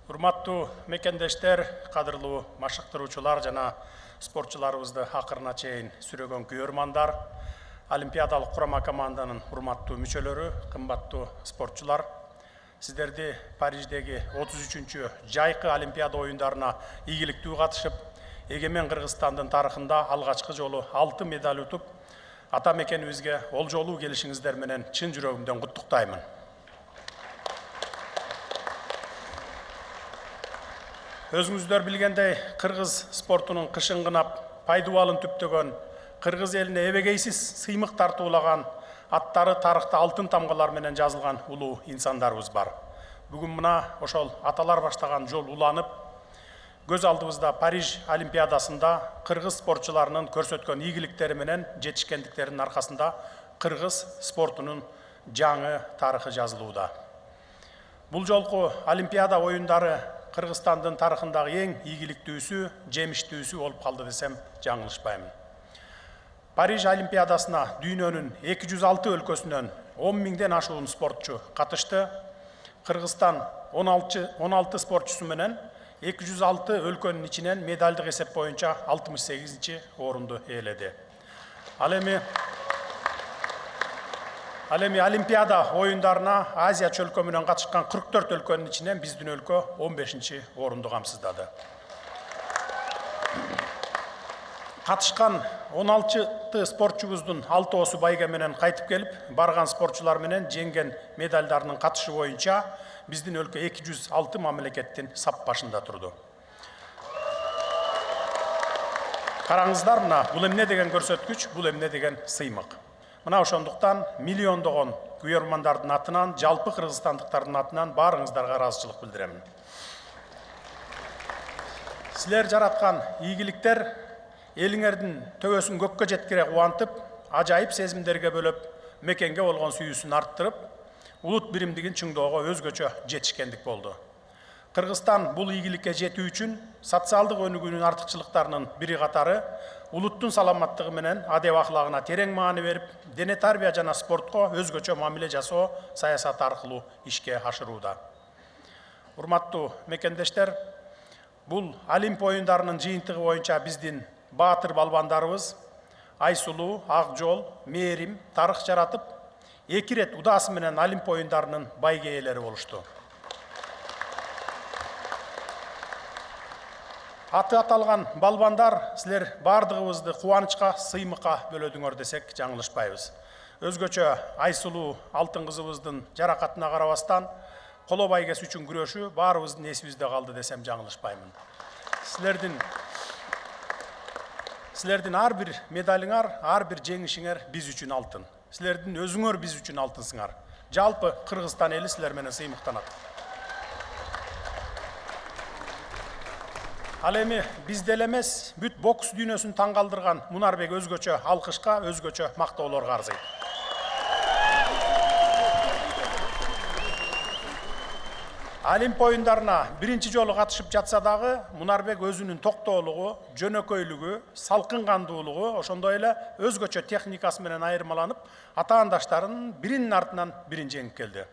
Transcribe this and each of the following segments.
Урматтуу мекендештер, кадырлуу машыктыруучулар жана спортчуларыбызды акырына чейин сүрөгөн күйөрмандар, Олимпиадалык курама команданын урматтуу мүчөлөрү, кымбаттуу спортчулар, сиздерди Париждеги 33-чү жайкы Олимпиада оюндарына ийгиликтүү катышып, эгемен Кыргызстандын тарыхында алгачкы жолу 6 медаль утуп, ата мекенибизге олжолуу келишиңиздер менен чын жүрөгүмдөн куттуктаймын. Өзүңүздөр билгендей, кыргыз спортунун кышын кынап, пайдубалын түптөгөн, кыргыз элине эбегейсиз сыймык тартуулаган, аттары тарыхта алтын тамгалар менен жазылган улуу инсандарыбыз бар. Бүгүн мына ошол аталар баштаган жол уланып, көз алдыбызда Париж Олимпиадасында кыргыз спортчуларынын көрсөткөн ийгиликтери менен жетишкендиктеринин аркасында кыргыз спортунун жаңы тарыхы жазылууда. Бул жолку Олимпиада оюндары Кыргызстандын тарыхындагы эң ийгиликтүүсү, жемиштүүсү болуп калды десем жаңылышпаймын. Париж Олимпиадасына дүйнөнүн 206 өлкөсүнөн 10 миңден ашуун спортчу катышты. Кыргызстан 16 спортчусу менен 206 өлкөнүн ичинен медалдык эсеп боюнча 68-чи орунду ээледи. Ал эми Олимпиада оюндарына Азия чөлкөмүнөн катышкан 44 өлкөнүн ичинен биздин өлкө 15-чи орунду камсыздады. Катышкан 16 спортчубуздун 6оосу байге менен кайтып келип, барган спортчулар менен жеңген медальдарынын катышы боюнча биздин өлкө 206 мамлекеттин сап башында турду. Караңыздар, мына бул эмне деген көрсөткүч, бул эмне деген сыймык. Мына ошондуктан миллиондогон күйөрмандардын атынан, жалпы кыргызстандыктардын атынан баарыңыздарга ыраазычылык билдиремин. Силер жараткан ийгиликтер элиңердин төбөсүн көккө жеткире кубантып, ажайып сезимдерге бөлөп, мекенге болгон сүйүүсүн арттырып, улут биримдигин чыңдоого өзгөчө жетишкендик болду. Кыргызстан бул ийгиликке жетүү үчүн социалдык өнүгүүнүн артыкчылыктарынын бири катары улуттун саламаттыгы менен адеп ахлагына терең маани берип, дене тарбия жана спортко өзгөчө мамиле жасоо саясаты аркылуу ишке ашырууда. Урматтуу мекендештер, бул Олимп оюндарынын жыйынтыгы боюнча биздин баатыр балбандарыбыз Айсулуу, Акжол, Мээрим тарых жаратып, 2 рет удаасы менен Олимп оюндарынын байге ээлери болушту. Аты аталган балбандар силер бардыгыбызды кубанычка, сыймыкка бөлөдүңөр десек жаңылышпайбыз. Өзгөчө Айсулуу алтын кызыбыздын жаракатына карабастан коло байгеси үчүн күрөшү баарыбыздын эсибизде калды десем жаңылышпаймын. Силердин ар бир медалыңар, ар бир жеңишиңер биз үчүн алтын. Силердин өзүңөр биз үчүн алтынсыңар. Жалпы Кыргызстан эли силер менен сыймыктанат. Ал эми бизде эле эмес, бүт бокс дүйнөсүн таң калтырган Мунарбек өзгөчө алкышка, өзгөчө мактоолорго арзыйт. Олимп оюндарына биринчи жолу катышып жатса дагы, Мунарбек өзүнүн токтоолугу, жөнөкөйлүгү, салкын кандуулугу, ошондой эле өзгөчө техникасы менен айырмаланып, атаандаштарын биринин артынан бирин жеңип келди.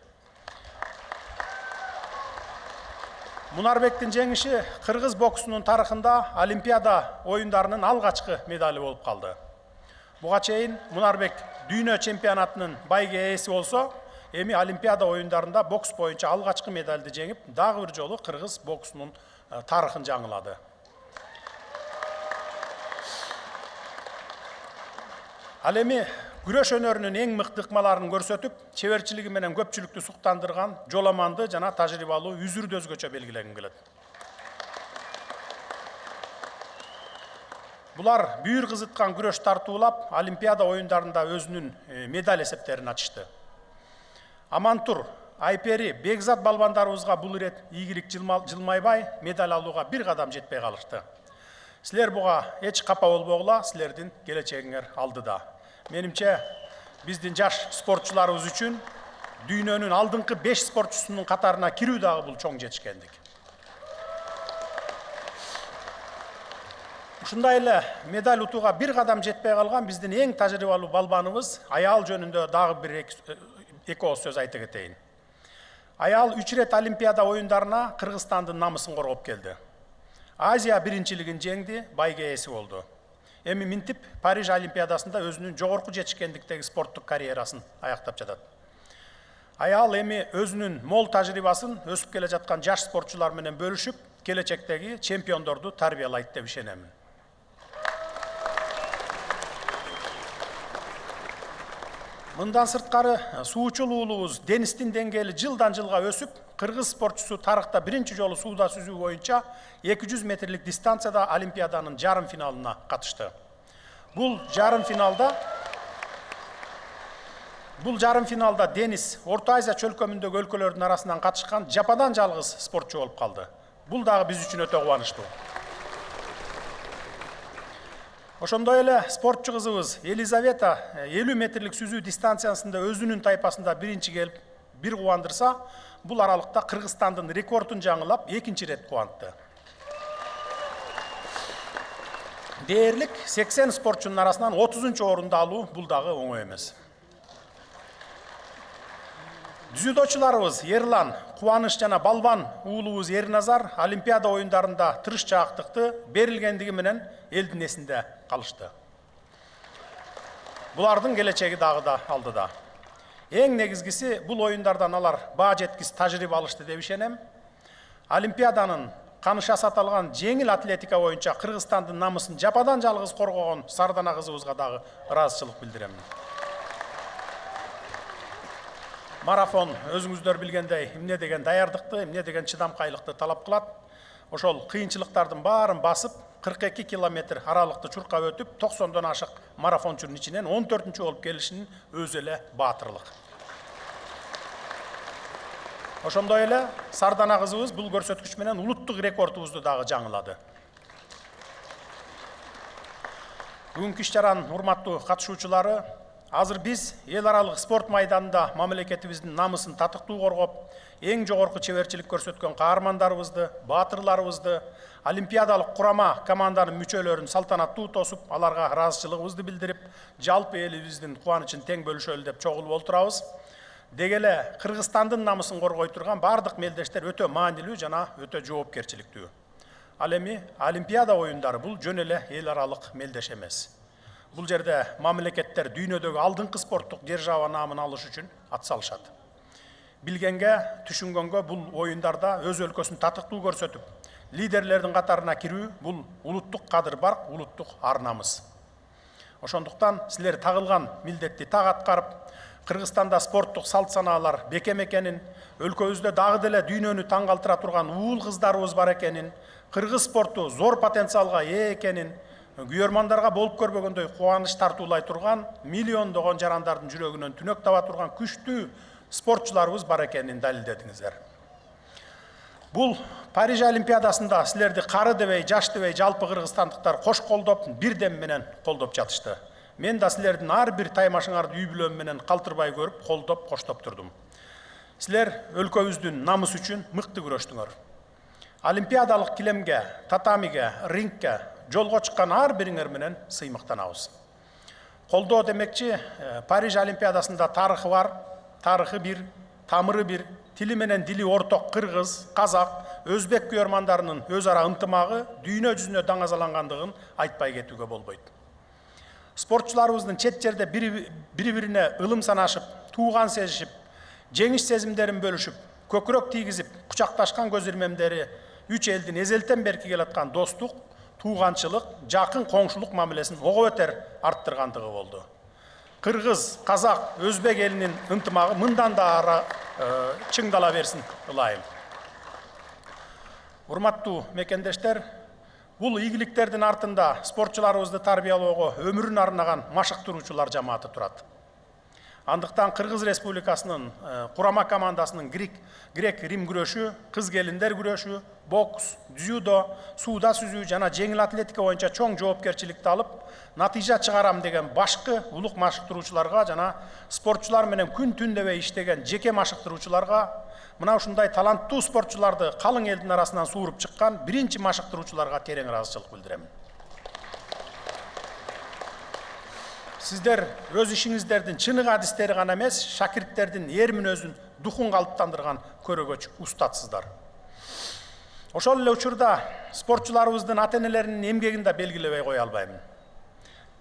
Мунарбектин жеңиши кыргыз боксунун тарыхында Олимпиада оюндарынын алгачкы медали болуп калды. Буга чейин Мунарбек дүйнө чемпионатынын байге ээси болсо, эми Олимпиада оюндарында бокс боюнча алгачкы медалды жеңип, дагы бир жолу кыргыз боксунун тарыхын жаңылады. Ал эми күрөш өнөрүнүн эң мыкты ыкмаларын көрсөтүп, чеберчилиги менен көпчүлүктү суктандырган жоламанды жана тажрыйбалуу үзүрдү өзгөчө белгилегим келет. Булар бүйүр кызыткан күрөш тартуулап, Олимпиада оюндарында өзүнүн медаль эсептерин ачышты. Амантур, Айпери, Бекзат балбандарыбызга бул ирет ийгилик жылмайбай, медаль алууга бир кадам жетпей калышты. Силер буга эч капа болбогула, силердин келечегиңер алдыда. Менимче, биздин жаш спортчуларыбыз үчүн дүйнөнүн алдыңкы 5 спортчусунун катарына кирүү дагы бул чоң жетишкендик. Ушундай эле медаль утууга бир кадам жетпей калган биздин эң тажрыйбалуу балбаныбыз аял жөнүндө дагы бир эки ооз сөз айта кетейин. Аял 3 рет Олимпиада ойындарына Кыргызстандын намысын коргоп келди. Азия биринчилигин жеңди, байге ээси болду. Эми минтип Париж Олимпиадасында өзүнүн жогорку жетишкендиктеги спорттук карьерасын аяктап жатат. Аял эми өзүнүн мол тажрыйбасын өсүп келе жаткан жаш спортчулар менен бөлүшүп, келечектеги чемпиондорду тарбиялайт деп ишенемин. Мындан сырткары суучул уулубуз Денистин деңгээли жылдан жылга өсүп, кыргыз спортчусу тарыхта биринчи жолу сууда сүзүү боюнча 200 метрлик дистанцияда Олимпиаданын жарым финалына катышты. Бул жарым финалда Денис Орто Азия чөлкөмүндөгү өлкөлөрдүн арасынан катышкан жападан жалгыз спортчу болуп калды. Бул дагы биз үчүн өтө кубанычтуу. Ошондой эле спортчу кызыбыз Елизавета 50 метрлик сүзүү дистанциясында өзүнүн тайпасында биринчи келип, бир кубандырса, бул аралыкта Кыргызстандын рекордун жаңылап, экинчи рет кубантты. Дээрлик 80 спортчунун арасынан 30-чу орунду алуу бул дагы оңой эмес. Дзюдочуларыбыз Ерлан, Кубаныч жана Балбан уулубуз Ерназар Олимпиада оюндарында тырышчаактыкты берилгендиги менен элдин эсинде калышты. Булардын келечеги дагы да алдыда. Эң негизгиси бул оюндардан алар баа жеткис тажрыйба алышты деп ишенем. Олимпиаданын каныша саталган жеңил атлетика боюнча Кыргызстандын намысын жападан жалгыз коргогон Сардана кызыбызга дагы ыраазычылык билдирем. Марафон өзүңүздөр билгендей эмне деген даярдыкты, эмне деген чыдамкайлыкты талап кылат. Ошол кыйынчылыктардын баарын басып, 42 километр аралыкты чуркап өтүп, 90дон ашык марафончунун ичинен 14-чү болуп келишинин өзү эле баатырлык. Ошондой эле Сардана кызыбыз бул көрсөткүч менен улуттук рекордубузду дагы жаңылады. Бүгүнкү иш-чаранын урматтуу катышуучулары, азыр биз эл аралык спорт майданында мамлекетибиздин намысын татыктуу коргоп, эң жогорку чеберчилик көрсөткөн каармандарыбызды, баатырларыбызды, олимпиадалык курама команданын мүчөлөрүн салтанаттуу тосуп, аларга ыраазычылыгыбызды билдирип, жалпы элибиздин кубанычын тең бөлүшөлү деп чогулуп отурабыз. Деги эле Кыргызстандын намысын коргой турган бардык мелдештер өтө маанилүү жана өтө жоопкерчиликтүү. Ал эми Олимпиада оюндары бул жөн эле эл аралык мелдеш эмес. Бул жерде мамлекеттер дүйнөдөгү алдыңкы спорттук держава наамын алыш үчүн атсалышат. Билгенге, түшүнгөнгө бул оюндарда өз өлкөсүн татыктуу көрсөтүп, лидерлердин катарына кирүү бул улуттук кадыр барк, улуттук ар намыс. Ошондуктан силер тагылган милдетти так аткарып, Кыргызстанда спорттук салт санаалар бекем экенин, өлкөбүздө дагы деле дүйнөнү таң калтыра турган уул кыздарыбыз бар экенин, кыргыз спорту зор потенциалга ээ экенин, күйөрмандарга болуп көрбөгөндөй кубаныч тартуулай турган, миллиондогон жарандардын жүрөгүнөн түнөк таба турган күчтүү спортчуларыбыз бар экенин далилдедиңиздер. Бул Париж Олимпиадасында силерди кары дебей, жаш дебей жалпы кыргызстандыктар кош колдоп, бир дем менен колдоп жатышты. Мен да силердин ар бир таймашыңарды үй бүлөм менен калтырбай көрүп, колдоп, коштоп турдум. Силер өлкөбүздүн намысы үчүн мыкты күрөштүңөр. Олимпиадалык килемге, татамиге, рингке жолго чыккан ар бириңер менен сыймыктанабыз. Колдоо демекчи, Париж Олимпиадасында тарыхы бар, тарыхы бир, тамыры бир, тили менен дили орток кыргыз, казак, өзбек күйөрмандарынын өз ара ынтымагы дүйнө жүзүнө даңазалангандыгын айтпай кетүүгө болбойт. Спортчуларыбыздын чет жерде бири-бирине ылым санашып, тууган сезишип, жеңиш сезимдерин бөлүшүп, көкүрөк тийгизип, кучакташкан көз ирмемдери үч элдин эзелтен берки келаткан достук, тууганчылык, жакын коңшулук мамилесин ого бетер арттыргандыгы болду. Кыргыз, казак, өзбек элинин ынтымагы мындан да ары чыңдала берсин ылайым. Урматтуу мекендештер, бул ийгиликтердин артында спортчуларыбызды тарбиялоого өмүрүн арнаган машыктыруучулар жамааты турат. Андыктан Кыргыз Республикасынын курама командасынын грек-рим күрөшү, кыз келиндер күрөшү, бокс, дзюдо, сууда сүзүү жана жеңил атлетика боюнча чоң жоопкерчиликти алып, натыйжа чыгарам деген башкы улук машыктыруучуларга жана спортчулар менен күн түн дебей иштеген жеке машыктыруучуларга, мына ушундай таланттуу спортчуларды калың элдин арасынан сууруп чыккан биринчи машыктыруучуларга терең ыраазычылык билдирем. Сиздер өз ишиңиздердин чыныгы адистери гана эмес, шакирттердин эр мүнөзүн духун калыптандырган көрөгөч устатсыздар. Ошол эле учурда спортчуларыбыздын ата-энелеринин эмгегин да белгилебей кое албайм.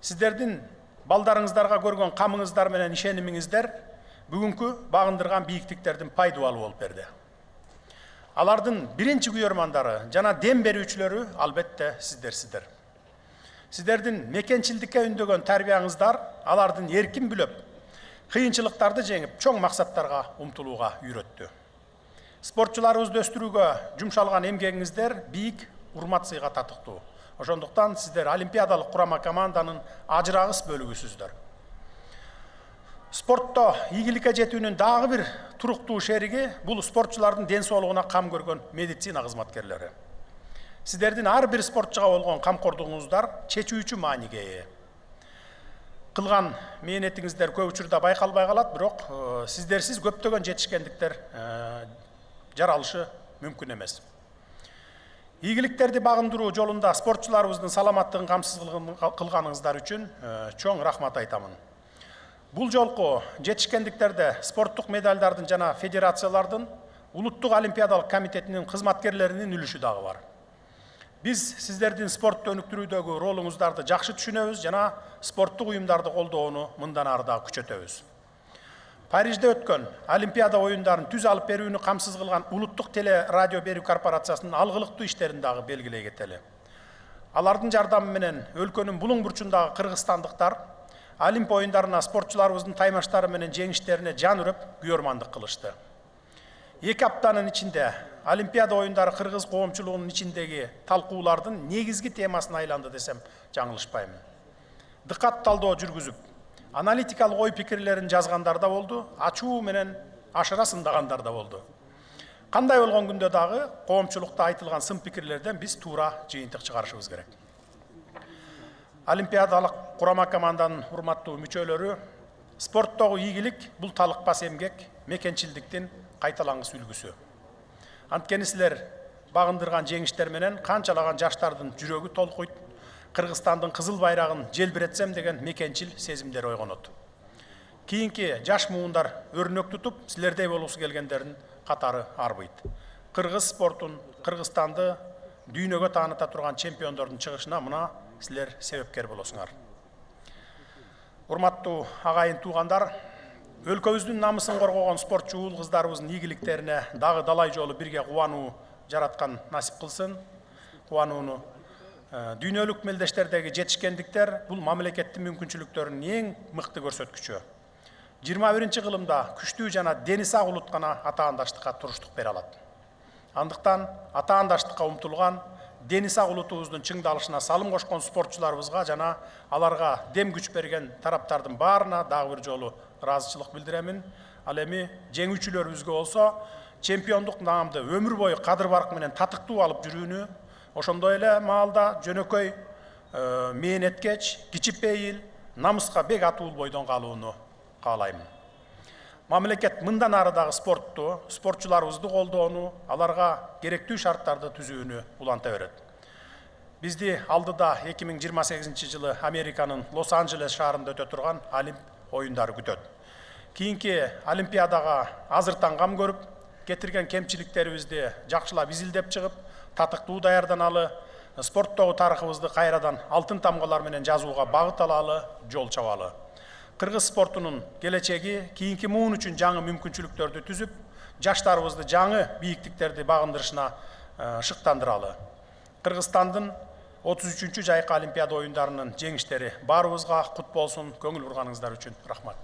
Сиздердин балдарыңыздарга көргөн камыңыздар менен ишенимиңиздер бүгүнкү багындырган бийиктиктердин пайдубалы болуп берди. Алардын биринчи күйөрмандары жана дем берүүчүлөрү албетте сиздерсиздер. Сиздердин мекенчилдикке үндөгөн тарбияңыздар алардын эркин бүлөп, кыйынчылыктарды жеңип, чоң максаттарга умтулууга үйрөттү. Спортчуларыбызды өстүрүүгө жумшалган эмгегиңиздер бийик урмат сыйга татыктуу. Ошондуктан сиздер олимпиадалык курама команданын ажырагыс бөлүгүсүздөр. Спортто ийгиликке жетүүнүн дагы бир туруктуу шериги бул спортчулардын ден соолугуна кам көргөн медицина кызматкерлери. Сиздердин ар бир спортчуга болгон камкордугуңуздар чечүүчү мааниге ээ. Кылган мээнетиңиздер көп учурда байкалбай калат, бирок сиздерсиз көптөгөн жетишкендиктер жаралышы мүмкүн эмес. Ийгиликтерди багындыруу жолунда спортчуларыбыздын саламаттыгын камсыз кылганыңыздар үчүн чоң рахмат айтамын. Бул жолку жетишкендиктерде спорттук медалдардын жана федерациялардын улуттук олимпиадалык комитетинин кызматкерлеринин үлүшү дагы бар. Биз сиздердин спортты өнүктүрүүдөгү ролуңуздарды жакшы түшүнөбүз жана спорттук уюмдарды колдоону мындан ары да күчөтөбүз. Парижде өткөн Олимпиада оюндарын түз алып берүүнү камсыз кылган улуттук теле радио берүү корпорациясынын алгылыктуу иштерин дагы белгилей кетели. Алардын жардамы менен өлкөнүн булуң бурчундагы кыргызстандыктар Олимп оюндарына спортчуларыбыздын таймаштары менен жеңиштерине жан үрөп күйөрмандык кылышты. 2 аптанын ичинде Олимпиада оюндары кыргыз коомчулугунун ичиндеги талкуулардын негизги темасына айланды десем жаңылышпайм. Дыкат талдоо жүргүзүп, аналитикалык ой пикирлерин жазгандар да болду, ачуу менен ашыра сындагандар да болду. Кандай болгон күндө дагы коомчулукта айтылган сын пикирлерден биз туура жыйынтык чыгарышыбыз керек. Олимпиадалык курама команданын урматтуу мүчөлөрү, спорттогу ийгилик бул талыкпас эмгек, мекенчилдиктин кайталангыс үлгүсү. Анткени силер багындырган жеңиштер менен канчалаган жаштардын жүрөгү толкуйт, Кыргызстандын кызыл байрагын желбиретсем деген мекенчил сезимдер ойгонот. Кийинки жаш муундар өрнөк тутуп, силердей болгусу келгендердин катары арбыйт. Кыргыз спортун, Кыргызстанды дүйнөгө тааныта турган чемпиондордун чыгышына мына силер себепкер болосуңар. Урматтуу агайын туугандар, өлкөбүздүн намысын коргогон спортчу уул кыздарыбыздын ийгиликтерине дагы далай жолу бирге кубануу жараткан насип кылсын. Кубанууну дүйнөлүк мелдештердеги жетишкендиктер бул мамлекеттин мүмкүнчүлүктөрүнүн эң мыкты көрсөткүчү. 21-кылымда күчтүү жана дени сак улут гана атаандаштыкка туруштук бере алат. Андыктан атаандаштыкка умтулган дени сак улутубуздун чыңдалышына салым кошкон спортчуларыбызга жана аларга дем күч берген тараптардын баарына дагы бир жолу ыраазычылык билдиремин. Ал эми жеңүүчүлөрүбүзгө болсо чемпиондук наамды өмүр бою кадыр барк менен татыктуу алып жүрүүнү, ошондой эле маалда жөнөкөй мээнеткеч, кичипейил, намыска бек атуул бойдон калууну каалайм. Мамлекет мындан ары дагы спортту, спортчуларыбызды колдоону, аларга керектүү шарттарды түзүүнү уланта берет. Бизди алдыда 2028-жылы Американын Лос-Анджелес шаарында өтө турган Олимп оюндары күтөт. Кийинки Олимпиадага азыр таңгам көрүп, кетирген кемчиликтерибизди жакшылап изилдеп чыгып, татыктуу даярданалы, спорттогу тарыхыбызды кайрадан алтын тамгалар менен жазууга багыт алалы, жол чабалы. Кыргыз спортунун келечеги кийинки муун үчүн жаңы мүмкүнчүлүктөрдү түзүп, жаштарыбызды жаңы бийиктиктерди багындырышына шыктандыралы. Кыргызстандын 33-жайкы Олимпиада оюндарынын жеңиштери баарыбызга кут болсун. Көңүл бурганыңыздар үчүн рахмат.